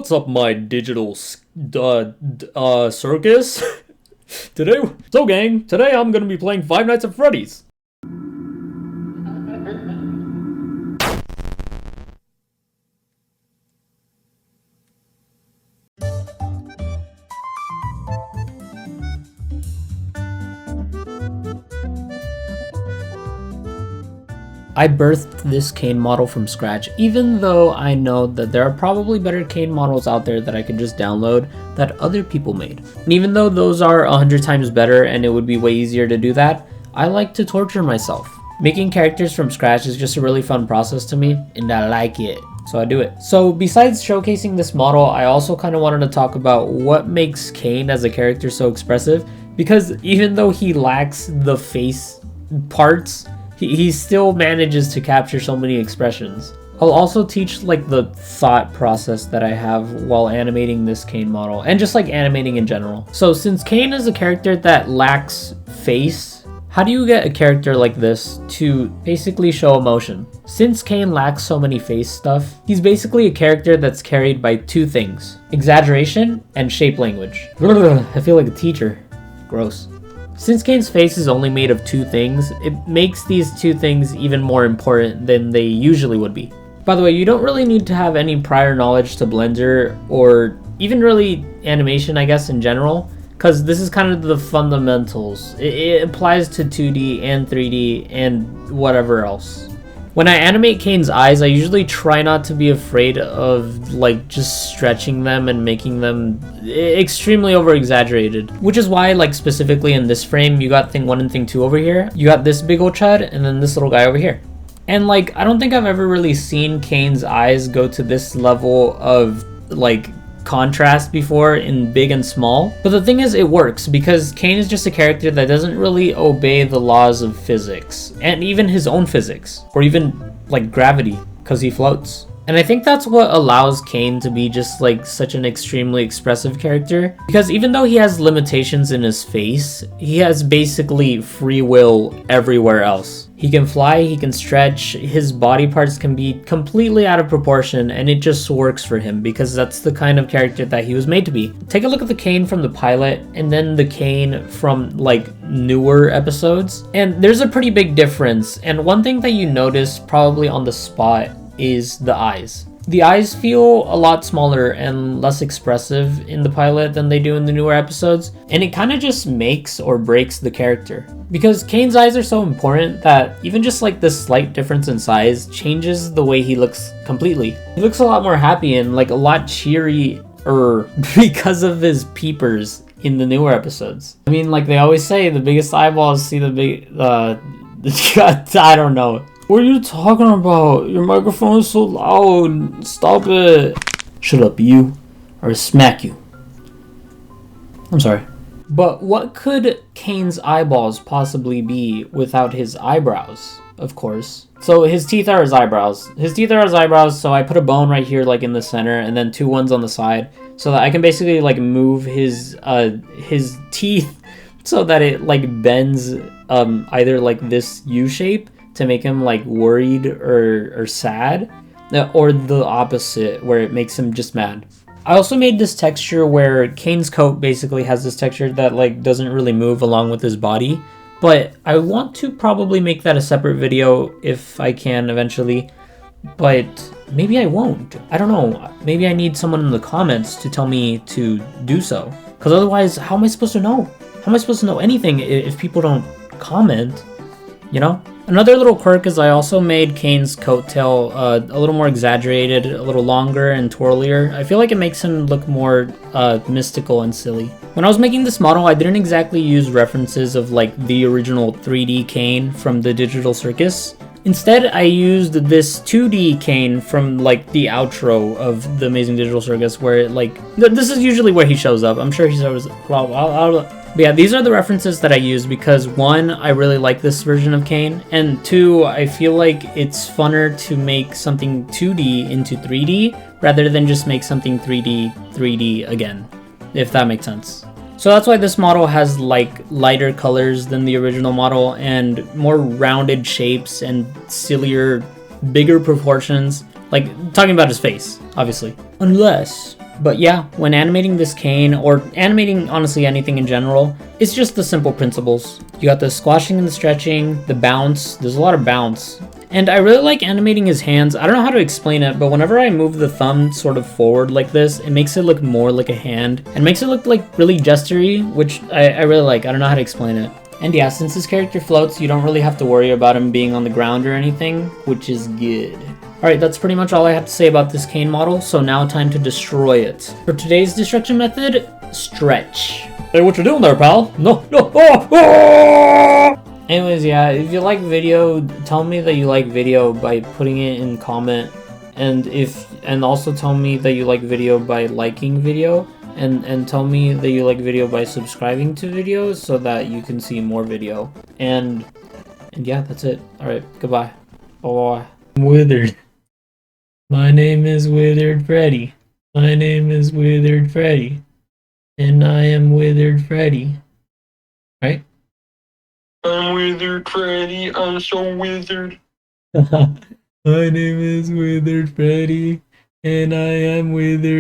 What's up, my digital circus? Today I'm gonna be playing Five Nights at Freddy's. I birthed this Caine model from scratch, even though I know that there are probably better Caine models out there that I could just download that other people made. And even though those are 100 times better and it would be way easier to do that, I like to torture myself. Making characters from scratch is just a really fun process to me, and I like it, so I do it. So besides showcasing this model, I also kind of wanted to talk about what makes Caine as a character so expressive, because even though he lacks the face parts, he still manages to capture so many expressions. I'll also teach like the thought process that I have while animating this Caine model, and just like animating in general. So since Caine is a character that lacks face, how do you get a character like this to basically show emotion? Since Caine lacks so many face stuff, he's basically a character that's carried by two things: exaggeration and shape language. I feel like a teacher. Gross. Since Caine's face is only made of two things, it makes these two things even more important than they usually would be. By the way, you don't really need to have any prior knowledge to Blender or even really animation, I guess, in general, because this is kind of the fundamentals. It applies to 2D and 3D and whatever else. When I animate Caine's eyes, I usually try not to be afraid of like just stretching them and making them extremely over exaggerated. Which is why, like, specifically in this frame, you got thing 1 and thing 2 over here. You got this big old chud and then this little guy over here. And like, I don't think I've ever really seen Caine's eyes go to this level of like contrast before in big and small. But the thing is, it works because Caine is just a character that doesn't really obey the laws of physics, and even his own physics, or even like gravity, because he floats. And I think that's what allows Caine to be just like such an extremely expressive character, because even though he has limitations in his face, he has basically free will everywhere else. He can fly, he can stretch, his body parts can be completely out of proportion, and it just works for him because that's the kind of character that he was made to be. Take a look at the Caine from the pilot and then the Caine from like newer episodes, and there's a pretty big difference. And one thing that you notice probably on the spot is the eyes. The eyes feel a lot smaller and less expressive in the pilot than they do in the newer episodes, and it kind of just makes or breaks the character. Because Caine's eyes are so important that even just like this slight difference in size changes the way he looks completely. He looks a lot more happy and like a lot cheerier because of his peepers in the newer episodes. I mean, like they always say, the biggest eyeballs see the big, I don't know. What are you talking about? Your microphone is so loud. Stop it. Shut up, you, or smack you. I'm sorry. But what could Caine's eyeballs possibly be without his eyebrows? Of course. So his teeth are his eyebrows. So I put a bone right here, like in the center, and then 2 ones on the side, so that I can basically like move his teeth so that it like bends either like this U shape to make him like worried or sad, or the opposite where it makes him just mad. I also made this texture where Caine's coat basically has this texture that like doesn't really move along with his body, but I want to probably make that a separate video if I can eventually, but maybe I won't. I don't know. Maybe I need someone in the comments to tell me to do so, because otherwise how am I supposed to know? How am I supposed to know anything if people don't comment, you know? Another little quirk is I also made Caine's coattail a little more exaggerated, a little longer and twirlier. I feel like it makes him look more mystical and silly. When I was making this model, I didn't exactly use references of like the original 3D Caine from the Digital Circus. Instead, I used this 2D Caine from like the outro of the Amazing Digital Circus, where it, like, this is usually where he shows up. I'm sure he shows up. But yeah, these are the references that I use because 1, I really like this version of Caine, and 2, I feel like it's funner to make something 2D into 3D rather than just make something 3D again, if that makes sense. So that's why this model has like lighter colors than the original model and more rounded shapes and sillier, bigger proportions. Like, talking about his face, obviously. Unless But yeah, when animating this Caine, or animating honestly anything in general, it's just the simple principles. You got the squashing and the stretching, the bounce, there's a lot of bounce. And I really like animating his hands. I don't know how to explain it, but whenever I move the thumb sort of forward like this, it makes it look more like a hand, and makes it look like really gestury, which I really like. I don't know how to explain it. And yeah, since this character floats, you don't really have to worry about him being on the ground or anything, which is good. Alright, that's pretty much all I have to say about this Caine model, so now time to destroy it. For today's destruction method, stretch. Hey, what you doing there, pal? No, no, Anyways, yeah, if you like video, tell me that you like video by putting it in comment, and also tell me that you like video by liking video, and tell me that you like video by subscribing to videos so that you can see more video. And yeah, that's it. Alright, goodbye. Bye. I'm withered. My name is Withered Freddy. My name is Withered Freddy. And I am Withered Freddy. Right? I'm Withered Freddy, I'm so withered. My name is Withered Freddy. And I am Withered.